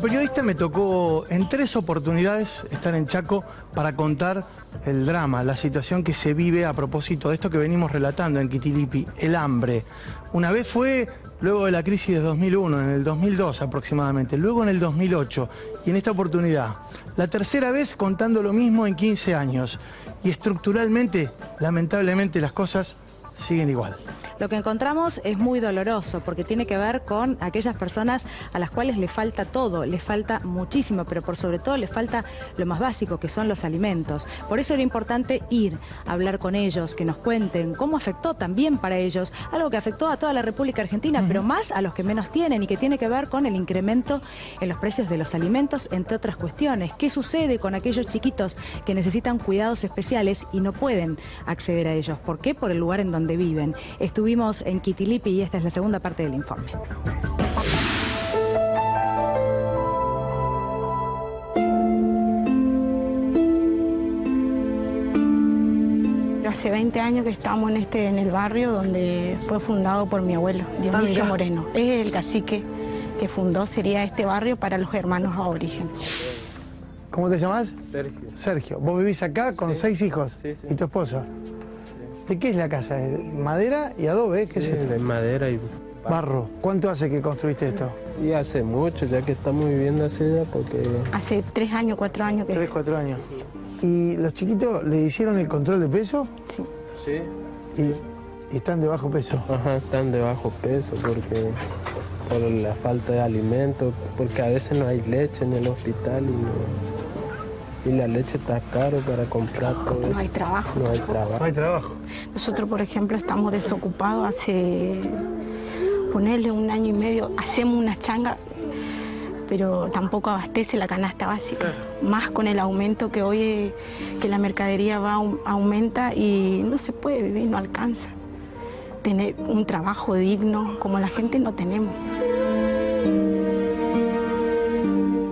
periodista me tocó en 3 oportunidades estar en Chaco para contar el drama, la situación que se vive a propósito de esto que venimos relatando en Quitilipi, el hambre. Una vez fue luego de la crisis de 2001, en el 2002 aproximadamente, luego en el 2008 y en esta oportunidad. La tercera vez contando lo mismo en 15 años. Y estructuralmente, lamentablemente, las cosas siguen igual. Lo que encontramos es muy doloroso porque tiene que ver con aquellas personas a las cuales le falta todo, les falta muchísimo, pero por sobre todo les falta lo más básico, que son los alimentos. Por eso era importante ir a hablar con ellos, que nos cuenten cómo afectó también para ellos, algo que afectó a toda la República Argentina, pero más a los que menos tienen y que tiene que ver con el incremento en los precios de los alimentos, entre otras cuestiones. ¿Qué sucede con aquellos chiquitos que necesitan cuidados especiales y no pueden acceder a ellos? ¿Por qué? Por el lugar en donde viven. Estuvimos en Quitilipi y esta es la segunda parte del informe. Hace 20 años que estamos en el barrio donde fue fundado por mi abuelo, Dionisio Moreno. Es el cacique que fundó, sería este barrio para los hermanos aborígenes. ¿Cómo te llamas? Sergio. Sergio. ¿Vos vivís acá con 6 hijos? Sí, sí. ¿Y tu esposa? ¿De qué es la casa? ¿Madera y adobe? ¿Qué es esto? De madera y barro. ¿Cuánto hace que construiste esto? Y hace mucho, ya que estamos viviendo así, porque... Hace 3 años, 4 años que... 3, 4 años. ¿Y los chiquitos le hicieron el control de peso? Sí. Sí. ¿Y están de bajo peso? Ajá, están de bajo peso porque por la falta de alimento, porque a veces no hay leche en el hospital y la leche está caro para comprar todo eso. No hay trabajo. No hay trabajo. No hay trabajo. Nosotros, por ejemplo, estamos desocupados hace, ponerle 1 año y medio, hacemos una changa, pero tampoco abastece la canasta básica. Más con el aumento que hoy, que la mercadería aumenta y no se puede vivir, no alcanza. Tener un trabajo digno, como la gente no tenemos.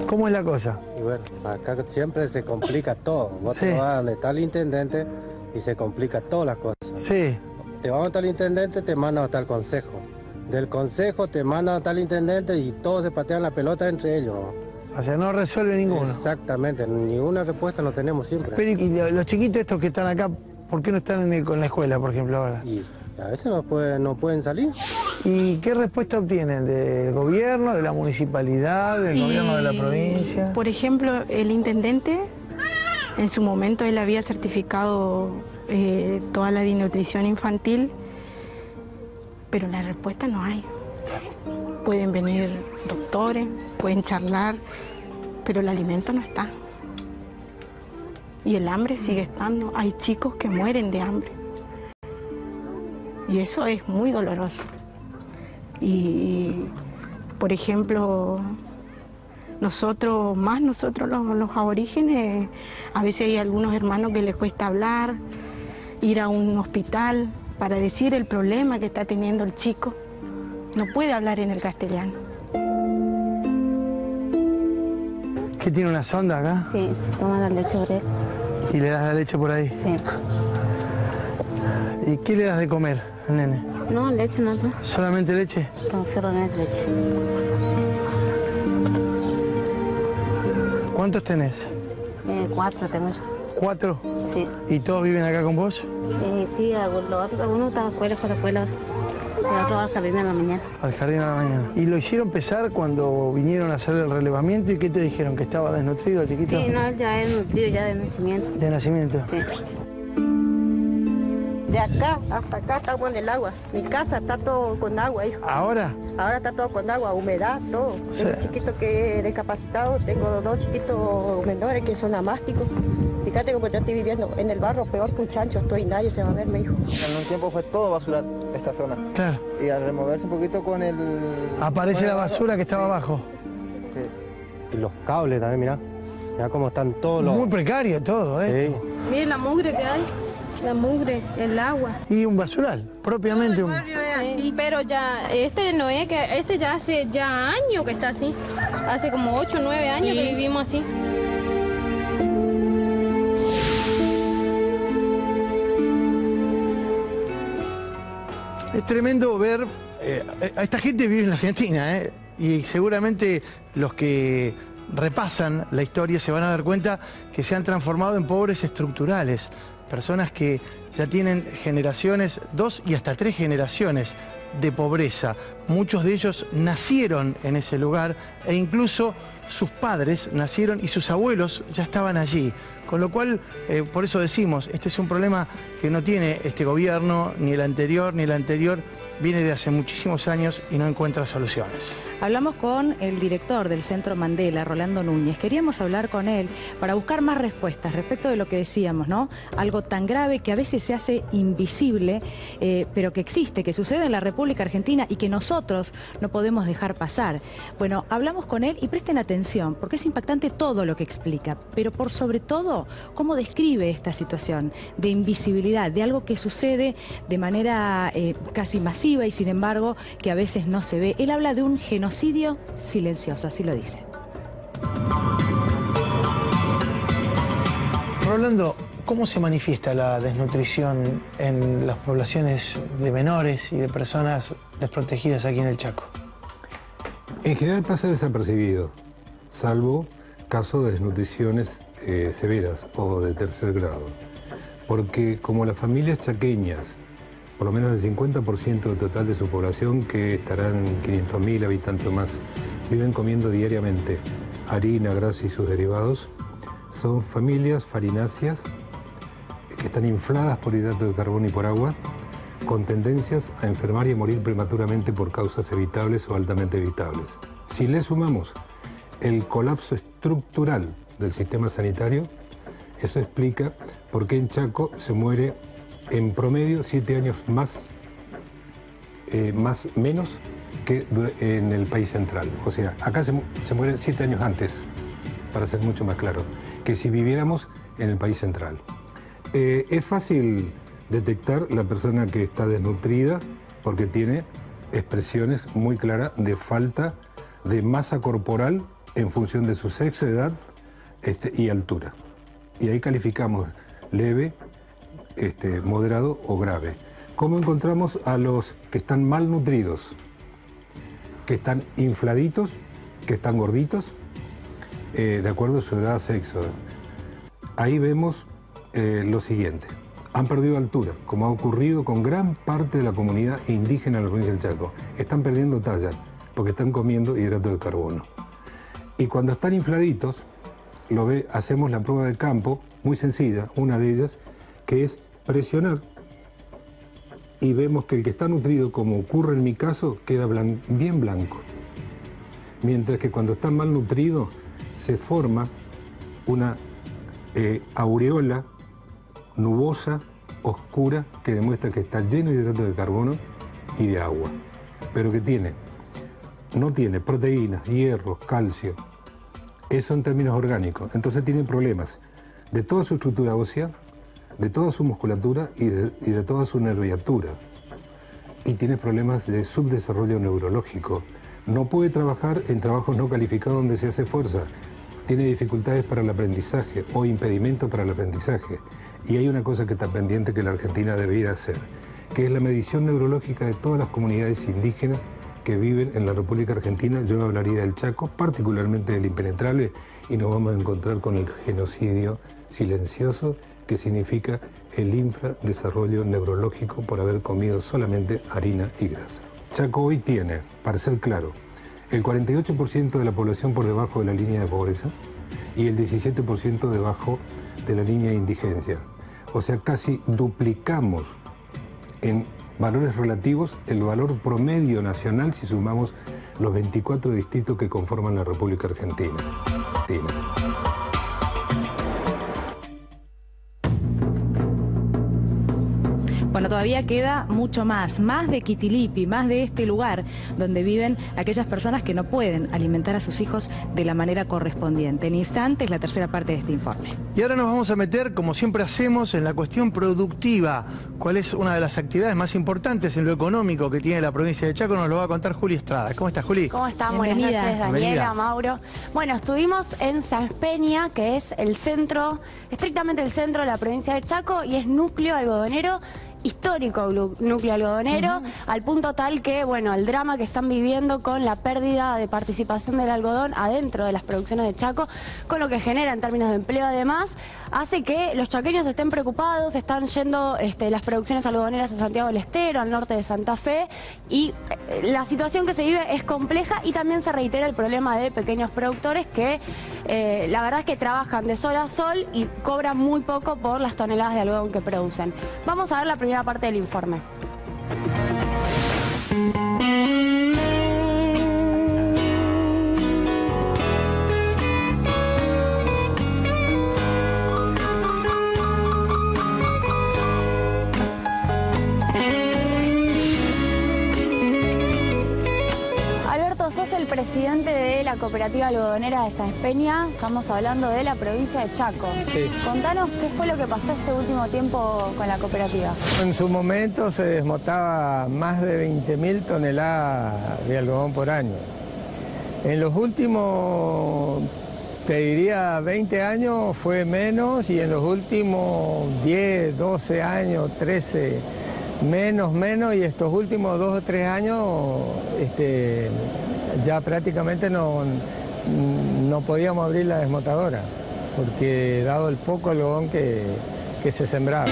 ¿Cómo es la cosa? Y bueno, acá siempre se complica todo. Vos Sí. te vas donde está el intendente y se complica todas las cosas. Sí. Te vas hasta el intendente, te mandan hasta el consejo. Del consejo te mandan hasta el intendente y todos se patean la pelota entre ellos. O sea, no resuelve ninguno. Exactamente, ninguna respuesta no tenemos siempre. Pero, ¿y los chiquitos estos que están acá, por qué no están en la escuela, por ejemplo, ahora? Y a veces no pueden salir. ¿Y qué respuesta obtienen? ¿Del gobierno, de la municipalidad, del gobierno de la provincia? Por ejemplo, el intendente, en su momento él había certificado toda la desnutrición infantil, pero la respuesta no hay. Pueden venir doctores, pueden charlar, pero el alimento no está. Y el hambre sigue estando. Hay chicos que mueren de hambre. Y eso es muy doloroso. Y, por ejemplo, nosotros los aborígenes, a veces hay algunos hermanos que les cuesta hablar, ir a un hospital para decir el problema que está teniendo el chico. No puede hablar en el castellano. ¿Qué tiene una sonda acá? Sí, toma la leche por él. ¿Y le das la leche por ahí? Sí. ¿Y qué le das de comer al nene? No, leche no. ¿Solamente leche? Con 0 de leche. ¿Cuántos tenés? 4 tengo yo. 4. Sí. ¿Y todos viven acá con vos? Sí, uno está fue a la escuela, y otro al jardín en la mañana. Al jardín a la mañana. ¿Y lo hicieron pesar cuando vinieron a hacer el relevamiento? ¿Y qué te dijeron? ¿Que estaba desnutrido el chiquito? Sí, no, ya es nutrido, ya de nacimiento. ¿De nacimiento? Sí. De acá hasta acá estamos en el agua. Mi casa está todo con agua, hijo. ¿Ahora? Ahora está todo con agua, humedad, todo. Sí. Tengo un chiquito que es discapacitado, tengo 2 chiquitos menores que son amásticos. Fíjate como yo estoy viviendo en el barro, peor que un chancho estoy, nadie se va a ver, me dijo. En un tiempo fue todo basura esta zona. Claro. Y al removerse un poquito con el... Aparece la basura que estaba abajo. Y los cables también, mirá. Mirá cómo están todos los... Muy precario todo, ¿eh? Sí. Miren la mugre que hay, la mugre, el agua. Y un basural, propiamente un... Sí, pero ya, este no es que, este ya hace años que está así. Hace como 8 o 9 años que vivimos así. Es tremendo ver... a esta gente vive en la Argentina, ¿eh? y seguramente los que repasan la historia se van a dar cuenta que se han transformado en pobres estructurales, personas que ya tienen generaciones, 2 y hasta 3 generaciones de pobreza. Muchos de ellos nacieron en ese lugar e incluso sus padres nacieron y sus abuelos ya estaban allí. Con lo cual, por eso decimos, este es un problema que no tiene este gobierno, ni el anterior, viene de hace muchísimos años y no encuentra soluciones. Hablamos con el director del Centro Mandela, Rolando Núñez. Queríamos hablar con él para buscar más respuestas respecto de lo que decíamos, ¿no? Algo tan grave que a veces se hace invisible, pero que existe, que sucede en la República Argentina y que nosotros no podemos dejar pasar. Bueno, hablamos con él y presten atención, porque es impactante todo lo que explica, pero por sobre todo, cómo describe esta situación de invisibilidad, de algo que sucede de manera casi masiva y sin embargo que a veces no se ve. Él habla de un genocidio silencioso, así lo dice. Rolando, ¿cómo se manifiesta la desnutrición en las poblaciones de menores y de personas desprotegidas aquí en el Chaco? En general pasa desapercibido, salvo casos de desnutriciones severas o de tercer grado, porque como las familias chaqueñas, por lo menos el 50% del total de su población, que estarán 500.000 habitantes más, viven comiendo diariamente harina, grasa y sus derivados, son familias farináceas que están infladas por hidratos de carbono y por agua, con tendencias a enfermar y a morir prematuramente por causas evitables o altamente evitables. Si le sumamos el colapso estructural del sistema sanitario, eso explica por qué en Chaco se muere en promedio 7 años menos que en el país central. O sea, acá se muere 7 años antes, para ser mucho más claro, que si viviéramos en el país central. Es fácil detectar la persona que está desnutrida porque tiene expresiones muy claras de falta de masa corporal en función de su sexo, edad y altura. Y ahí calificamos leve, moderado o grave. ¿Cómo encontramos a los que están malnutridos? Que están infladitos, que están gorditos, de acuerdo a su edad, sexo. Ahí vemos lo siguiente. Han perdido altura, como ha ocurrido con gran parte de la comunidad indígena de la provincia del Chaco. Están perdiendo talla, porque están comiendo hidratos de carbono. Y cuando están infladitos, hacemos la prueba de campo, muy sencilla, una de ellas, que es presionar, y vemos que el que está nutrido, como ocurre en mi caso, queda bien blanco. Mientras que cuando está mal nutrido, se forma una aureola nubosa, oscura, que demuestra que está lleno de hidratos de carbono y de agua, pero que no tiene proteínas, hierro, calcio. Eso en términos orgánicos. Entonces tiene problemas de toda su estructura ósea, de toda su musculatura y de toda su nerviatura. Y tiene problemas de subdesarrollo neurológico. No puede trabajar en trabajos no calificados donde se hace fuerza. Tiene dificultades para el aprendizaje o impedimento para el aprendizaje. Y hay una cosa que está pendiente que la Argentina debería hacer, que es la medición neurológica de todas las comunidades indígenas que viven en la República Argentina. Yo hablaría del Chaco, particularmente del Impenetrable, y nos vamos a encontrar con el genocidio silencioso, que significa el infradesarrollo neurológico por haber comido solamente harina y grasa. Chaco hoy tiene, para ser claro, el 48% de la población por debajo de la línea de pobreza y el 17% debajo de la línea de indigencia. O sea, casi duplicamos en valores relativos el valor promedio nacional si sumamos los 24 distritos que conforman la República Argentina. Bueno, todavía queda mucho más de Quitilipi, más de este lugar donde viven aquellas personas que no pueden alimentar a sus hijos de la manera correspondiente. En instantes, la tercera parte de este informe. Y ahora nos vamos a meter, como siempre hacemos, en la cuestión productiva. ¿Cuál es una de las actividades más importantes en lo económico que tiene la provincia de Chaco? Nos lo va a contar Juli Estrada. ¿Cómo estás, Juli? ¿Cómo están? Buenas noches, Daniela, Bienvenida. Mauro. Bueno, estuvimos en San Peña, que es el centro, estrictamente el centro de la provincia de Chaco, y es núcleo algodonero. histórico núcleo algodonero, al punto tal que, bueno, el drama que están viviendo con la pérdida de participación del algodón adentro de las producciones de Chaco, con lo que genera en términos de empleo además, hace que los chaqueños estén preocupados, están yendo las producciones algodoneras a Santiago del Estero, al norte de Santa Fe, y la situación que se vive es compleja y también se reitera el problema de pequeños productores que la verdad es que trabajan de sol a sol y cobran muy poco por las toneladas de algodón que producen. Vamos a ver la primera parte del informe. Sos el presidente de la cooperativa algodonera de Sáenz Peña, estamos hablando de la provincia de Chaco. Sí. Contanos qué fue lo que pasó este último tiempo con la cooperativa. En su momento se desmotaba más de 20.000 toneladas de algodón por año. En los últimos, te diría, 20 años fue menos y en los últimos 10, 12 años, 13, menos, y estos últimos 2 o 3 años ya prácticamente no podíamos abrir la desmotadora, porque dado el poco algodón que se sembraba.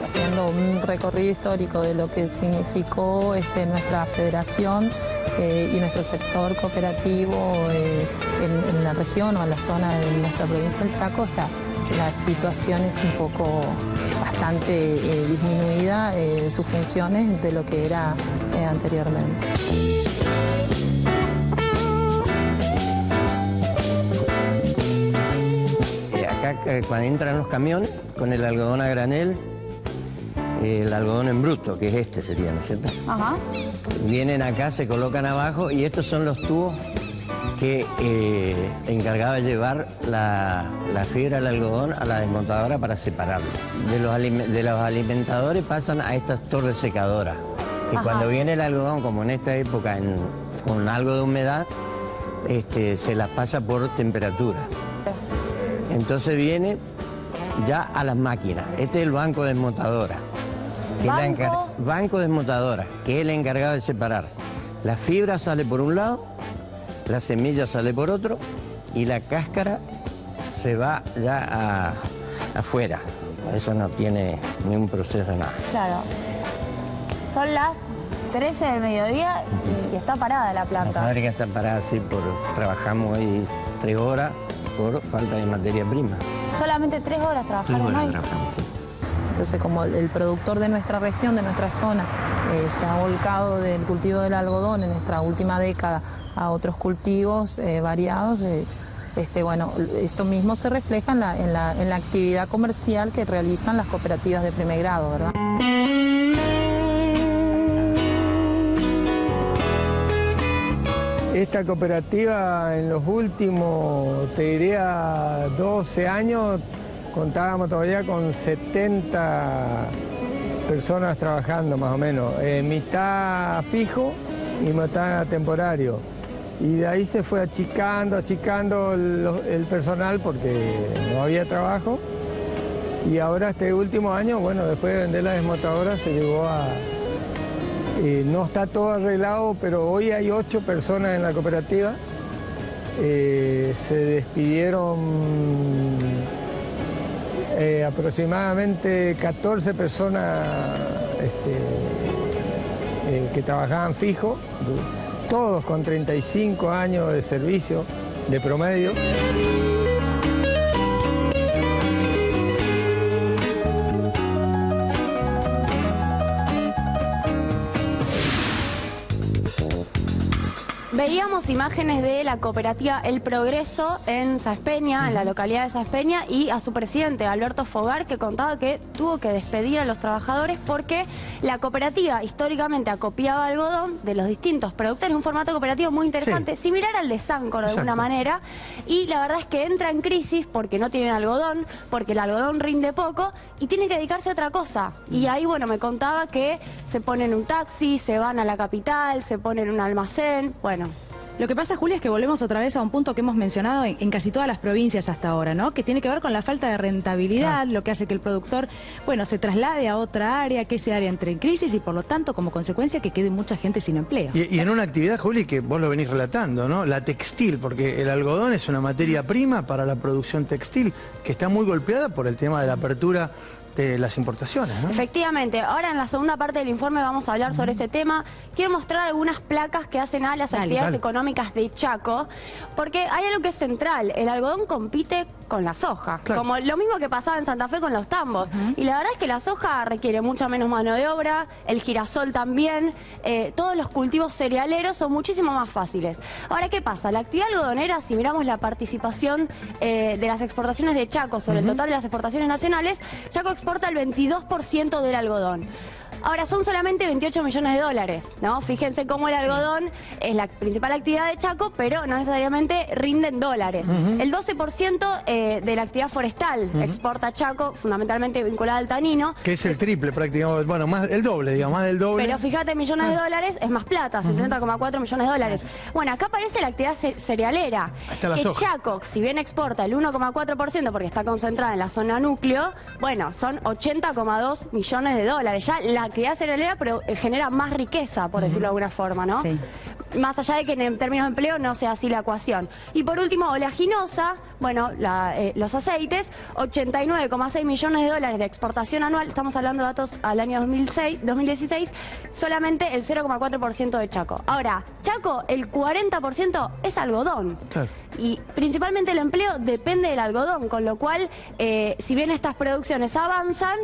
Haciendo un recorrido histórico de lo que significó nuestra federación y nuestro sector cooperativo en la región o en la zona de nuestra provincia del Chaco, o sea, la situación es un poco bastante disminuida de sus funciones de lo que era anteriormente. Acá cuando entran los camiones con el algodón a granel, el algodón en bruto, que es sería, ¿no es cierto? Ajá. Vienen acá, se colocan abajo y estos son los tubos que encargaba de llevar la fibra del algodón a la desmontadora para separarlo. De los alimentadores pasan a estas torres secadoras, que cuando viene el algodón, como en esta época, con algo de humedad, se las pasa por temperatura. Entonces viene ya a las máquinas. Este es el banco desmontadora. Banco desmontadora, que es el encargado de separar. La fibra sale por un lado, la semilla sale por otro y la cáscara se va ya afuera. Eso no tiene ni un proceso, nada. Claro. Son las 13 del mediodía y está parada la planta. La fábrica está parada, sí, trabajamos hoy 3 horas por falta de materia prima. ¿Solamente 3 horas trabajaron hoy? Trabajamos, sí. Entonces, como el productor de nuestra región, de nuestra zona, se ha volcado del cultivo del algodón en nuestra última década a otros cultivos variados, bueno, esto mismo se refleja en la actividad comercial que realizan las cooperativas de primer grado, ¿verdad? Esta cooperativa en los últimos, te diría, 12 años, contábamos todavía con 70 personas trabajando más o menos, mitad fijo y mitad temporario. Y de ahí se fue achicando el personal porque no había trabajo. Y ahora este último año, bueno, después de vender la desmotadora se llegó a... no está todo arreglado, pero hoy hay 8 personas en la cooperativa. Se despidieron aproximadamente 14 personas que trabajaban fijo, todos con 35 años de servicio de promedio. Veíamos imágenes de la cooperativa El Progreso en Sáenz Peña, en la localidad de Sáenz Peña, y a su presidente, Alberto Fogar, que contaba que tuvo que despedir a los trabajadores porque la cooperativa históricamente acopiaba algodón de los distintos productores, un formato cooperativo muy interesante, similar al de Sancor de alguna manera, y la verdad es que entra en crisis porque no tienen algodón, porque el algodón rinde poco y tienen que dedicarse a otra cosa. Y ahí, bueno, me contaba que se ponen un taxi, se van a la capital, se ponen un almacén, bueno, Lo que pasa, Julia, es que volvemos otra vez a un punto que hemos mencionado en casi todas las provincias hasta ahora, ¿no? Que tiene que ver con la falta de rentabilidad, lo que hace que el productor, bueno, se traslade a otra área, que ese área entre en crisis y por lo tanto, como consecuencia, que quede mucha gente sin empleo. Y en una actividad, Juli, que vos lo venís relatando, ¿no? La textil, porque el algodón es una materia prima para la producción textil, que está muy golpeada por el tema de la apertura de las importaciones, ¿no? Efectivamente. Ahora en la segunda parte del informe vamos a hablar sobre ese tema. Quiero mostrar algunas placas que hacen a las actividades económicas de Chaco, porque hay algo que es central. El algodón compite con la soja, como lo mismo que pasaba en Santa Fe con los tambos. Y la verdad es que la soja requiere mucha menos mano de obra, el girasol también, todos los cultivos cerealeros son muchísimo más fáciles. Ahora, ¿qué pasa? La actividad algodonera, si miramos la participación de las exportaciones de Chaco sobre el total de las exportaciones nacionales, Chaco exporta el 22% del algodón. Ahora, son solamente 28 millones de dólares, ¿no? Fíjense cómo el algodón es la principal actividad de Chaco, pero no necesariamente rinde en dólares. El 12% de la actividad forestal exporta Chaco, fundamentalmente vinculada al tanino. Que es el triple prácticamente, bueno, más el doble, digamos, más del doble. Pero fíjate, millones de dólares es más plata, 70,4 millones de dólares. Bueno, acá aparece la actividad cerealera, que Chaco, si bien exporta el 1,4% porque está concentrada en la zona núcleo, bueno, son 80,2 millones de dólares. Ya la actividad cerealera genera más riqueza, por decirlo de alguna forma, ¿no? Sí. Más allá de que en términos de empleo no sea así la ecuación. Y por último, oleaginosa, bueno, los aceites, 89,6 millones de dólares de exportación anual, estamos hablando de datos al año 2016, solamente el 0,4% de Chaco. Ahora, Chaco, el 40% es algodón. Claro. Y principalmente el empleo depende del algodón, con lo cual, si bien estas producciones avanzan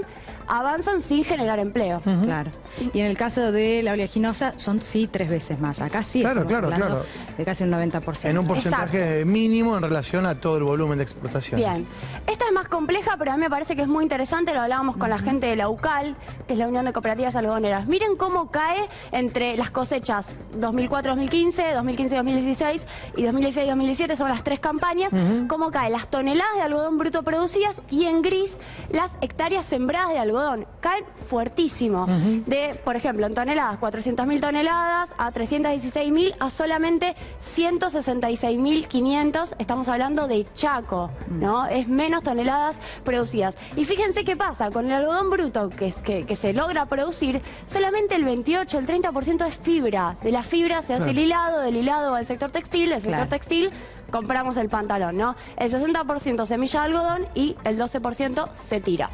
sin generar empleo. Claro. Y en el caso de la oleaginosa son sí 3 veces más. Acá sí estamos hablando de casi un 90%. En un porcentaje mínimo en relación a todo el volumen de exportaciones. Bien. Esta es más compleja, pero a mí me parece que es muy interesante. Lo hablábamos con la gente de la UCAL, que es la Unión de Cooperativas Algodoneras. Miren cómo cae entre las cosechas 2004-2015, 2015-2016 y 2016-2017, son las 3 campañas, cómo caen las toneladas de algodón bruto producidas y en gris las hectáreas sembradas de algodón. Caen fuertísimo. De, por ejemplo, en toneladas, 400.000 toneladas a 316.000 a solamente 166.500. Estamos hablando de Chaco, ¿no? Es menos toneladas producidas. Y fíjense qué pasa, con el algodón bruto que se logra producir, solamente el 28, el 30% es fibra. De la fibra se hace el hilado, del hilado al sector textil, del sector textil compramos el pantalón, ¿no? El 60% semilla de algodón y el 12% se tira.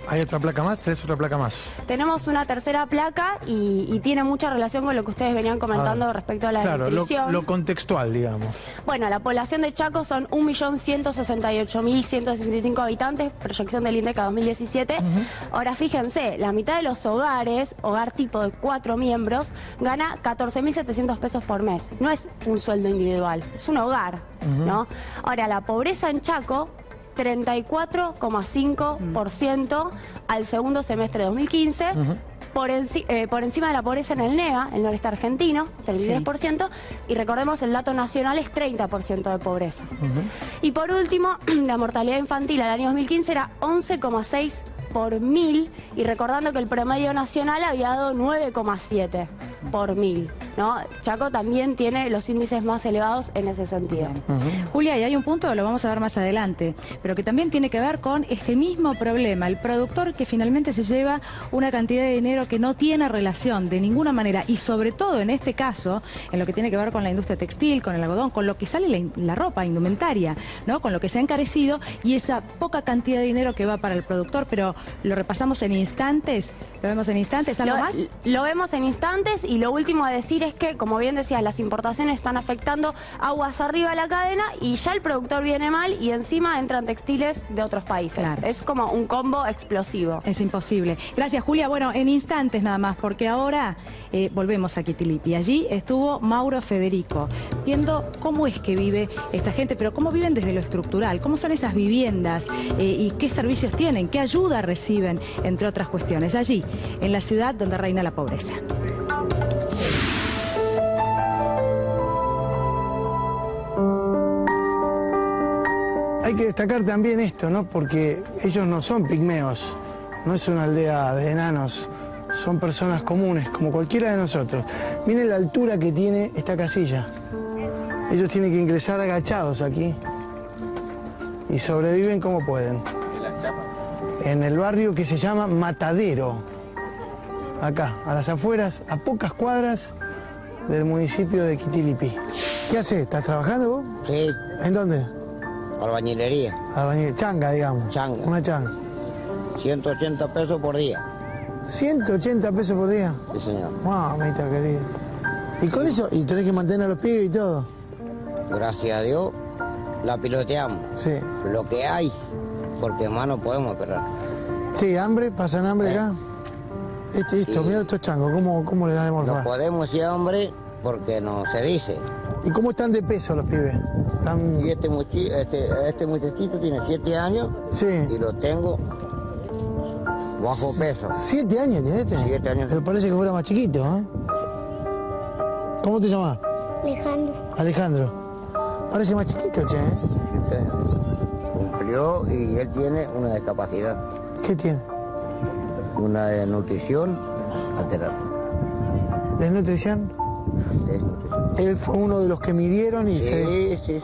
¿Hay otra placa más? ¿Tenés otra placa más? Tenemos una tercera placa y tiene mucha relación con lo que ustedes venían comentando respecto a la nutrición. Lo contextual, digamos. Bueno, la población de Chaco son 1.168.165 habitantes, proyección del INDECA 2017. Ahora fíjense, la mitad de los hogares, hogar tipo de 4 miembros, gana 14.700 pesos por mes. No es un sueldo individual, es un hogar, ¿no? Ahora, la pobreza en Chaco, 34,5% al segundo semestre de 2015, por encima de la pobreza en el NEA, el noreste argentino, 33%, y recordemos el dato nacional es 30% de pobreza. Y por último, la mortalidad infantil al año 2015 era 11,6 por 1000, y recordando que el promedio nacional había dado 9,7 por 1000, ¿no? Chaco también tiene los índices más elevados en ese sentido. Julia, y hay un punto que lo vamos a ver más adelante, pero que también tiene que ver con este mismo problema, el productor que finalmente se lleva una cantidad de dinero que no tiene relación de ninguna manera, y sobre todo en este caso, en lo que tiene que ver con la industria textil, con el algodón, con lo que sale la ropa, indumentaria, ¿no? Con lo que se ha encarecido, y esa poca cantidad de dinero que va para el productor, pero lo repasamos en instantes, lo vemos en instantes, ¿algo más? Lo vemos en instantes, y lo último a decir es que, como bien decías, las importaciones están afectando aguas arriba de la cadena y ya el productor viene mal y encima entran textiles de otros países. Claro. Es como un combo explosivo. Es imposible. Gracias, Julia. Bueno, en instantes nada más, porque ahora volvemos a Quitilipi. Allí estuvo Mauro Federico, viendo cómo es que vive esta gente, pero cómo viven desde lo estructural, cómo son esas viviendas y qué servicios tienen, qué ayuda reciben, entre otras cuestiones, allí, en la ciudad donde reina la pobreza. Hay que destacar también esto, ¿no? Porque ellos no son pigmeos, no es una aldea de enanos, son personas comunes, como cualquiera de nosotros. Miren la altura que tiene esta casilla. Ellos tienen que ingresar agachados aquí y sobreviven como pueden. En el barrio que se llama Matadero, acá, a las afueras, a pocas cuadras del municipio de Quitilipí. ¿Qué haces? ¿Estás trabajando vos? Sí. ¿En dónde? Albañilería. Changa, digamos. Changa. Una changa. 180 pesos por día. 180 pesos por día. Sí, señor. Mamita querida. ¿Y con eso? ¿Y tenés que mantener a los pibes y todo? Gracias a Dios, la piloteamos. Sí. Lo que hay, porque más no podemos esperar. Sí, hambre, pasan hambre acá. Esto, mira estos changos, ¿cómo les da de morfar? No podemos decir hambre porque no se dice. ¿Y cómo están de peso los pibes? Y este muchachito tiene 7 años. Sí. Y lo tengo bajo peso. 7 años tiene este. 7 años. Pero parece que fuera más chiquito, ¿eh? ¿Cómo te llamas? Alejandro. Alejandro. Parece más chiquito, che, ¿eh? 7 años. Cumplió y él tiene una discapacidad. ¿Qué tiene? Una desnutrición alterada. ¿Desnutrición? Desnutrición. Él fue uno de los que midieron y sí.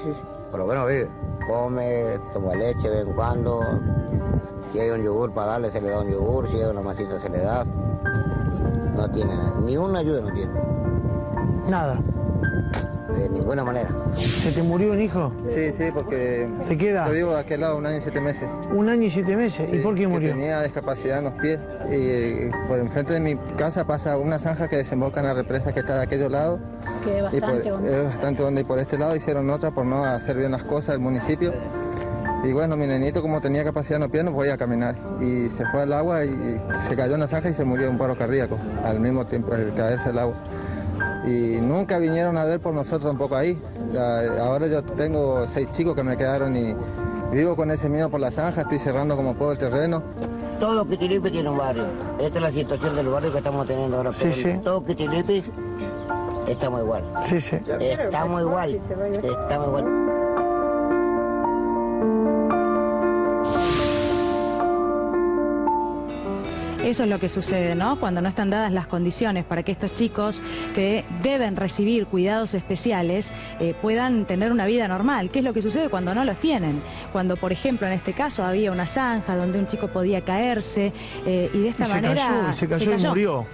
Por lo menos vive. Come, toma leche de vez en cuando. Si hay un yogur para darle, se le da un yogur. Si hay una masita, se le da. No tiene ni una ayuda, no tiene. Nada. De ninguna manera. ¿Se te murió un hijo? Sí, porque... ¿De qué edad? Yo vivo de aquel lado 1 año y 7 meses. 1 año y 7 meses. Sí, ¿Y por qué murió? Tenía discapacidad en los pies. Y por enfrente de mi casa pasa una zanja que desemboca en la represa que está de aquellos lados. Que es bastante honda. Es bastante honda. Y por este lado hicieron otra por no hacer bien las cosas del municipio. Y bueno, mi nenito, como tenía capacidad en los pies, no podía caminar. Y se fue al agua y se cayó en la zanja y se murió de un paro cardíaco al mismo tiempo al caerse el agua. Y nunca vinieron a ver por nosotros tampoco ahí. Ahora yo tengo 6 chicos que me quedaron y vivo con ese miedo por la zanja, estoy cerrando como puedo el terreno. Todo Quitilipí tiene un barrio. Esta es la situación del barrio que estamos teniendo ahora. Sí, sí. Todo Quitilipí estamos igual. Sí. Estamos igual. Estamos igual. Eso es lo que sucede, ¿no? Cuando no están dadas las condiciones para que estos chicos que deben recibir cuidados especiales puedan tener una vida normal. ¿Qué es lo que sucede cuando no los tienen? Cuando, por ejemplo, en este caso había una zanja donde un chico podía caerse y de esta manera se cayó y murió.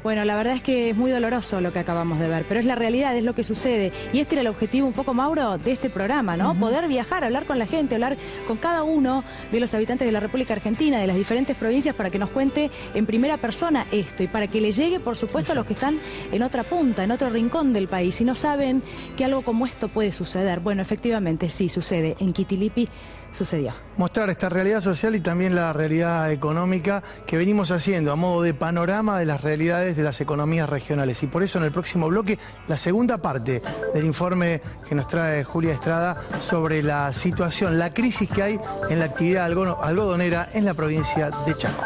Bueno, la verdad es que es muy doloroso lo que acabamos de ver, pero es la realidad, es lo que sucede. Y este era el objetivo un poco, Mauro, de este programa, ¿no? Poder viajar, hablar con la gente, hablar con cada uno de los habitantes de la República Argentina, de las diferentes provincias, para que nos cuente en primera persona esto y para que le llegue, por supuesto, a los que están en otra punta, en otro rincón del país y no saben que algo como esto puede suceder. Bueno, efectivamente, sí sucede. En Quitilipí sucedió. Mostrar esta realidad social y también la realidad económica que venimos haciendo a modo de panorama de las realidades de las economías regionales. Y por eso en el próximo bloque, la segunda parte del informe que nos trae Julia Estrada sobre la situación, la crisis que hay en la actividad algodonera en la provincia de Chaco.